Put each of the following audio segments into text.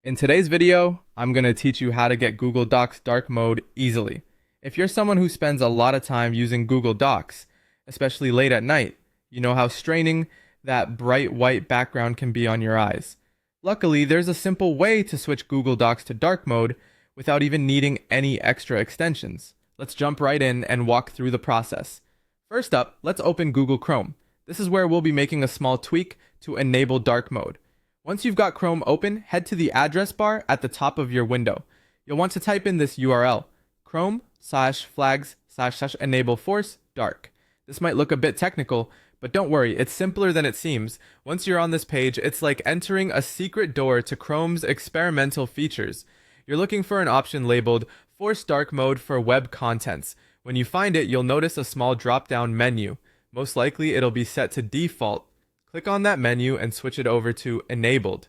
In today's video, I'm going to teach you how to get Google Docs dark mode easily. If you're someone who spends a lot of time using Google Docs, especially late at night, you know how straining that bright white background can be on your eyes. Luckily, there's a simple way to switch Google Docs to dark mode without even needing any extra extensions. Let's jump right in and walk through the process. First up, let's open Google Chrome. This is where we'll be making a small tweak to enable dark mode. Once you've got Chrome open, head to the address bar at the top of your window. You'll want to type in this URL, chrome/flags/enableforce-dark. This might look a bit technical, but don't worry, it's simpler than it seems. Once you're on this page, it's like entering a secret door to Chrome's experimental features. You're looking for an option labeled Force Dark Mode for Web Contents. When you find it, you'll notice a small drop-down menu. Most likely, it'll be set to default. Click on that menu and switch it over to Enabled.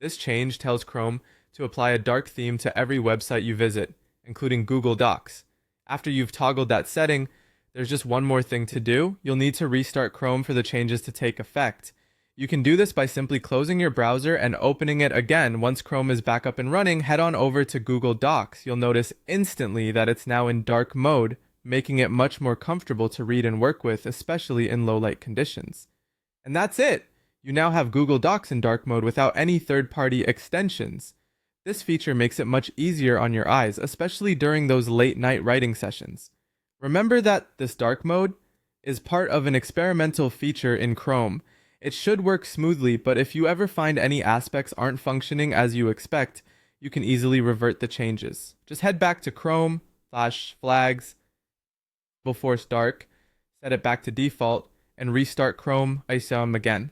This change tells Chrome to apply a dark theme to every website you visit, including Google Docs. After you've toggled that setting, there's just one more thing to do. You'll need to restart Chrome for the changes to take effect. You can do this by simply closing your browser and opening it again. Once Chrome is back up and running, head on over to Google Docs. You'll notice instantly that it's now in dark mode, making it much more comfortable to read and work with, especially in low light conditions. And that's it! You now have Google Docs in dark mode without any third-party extensions. This feature makes it much easier on your eyes, especially during those late-night writing sessions. Remember that this dark mode is part of an experimental feature in Chrome. It should work smoothly, but if you ever find any aspects aren't functioning as you expect, you can easily revert the changes. Just head back to Chrome/flags, Force Dark, set it back to default, and restart Chrome ISOM again.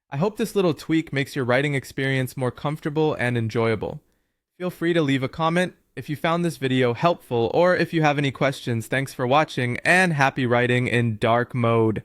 I hope this little tweak makes your writing experience more comfortable and enjoyable. Feel free to leave a comment if you found this video helpful, or if you have any questions. Thanks for watching, and happy writing in dark mode.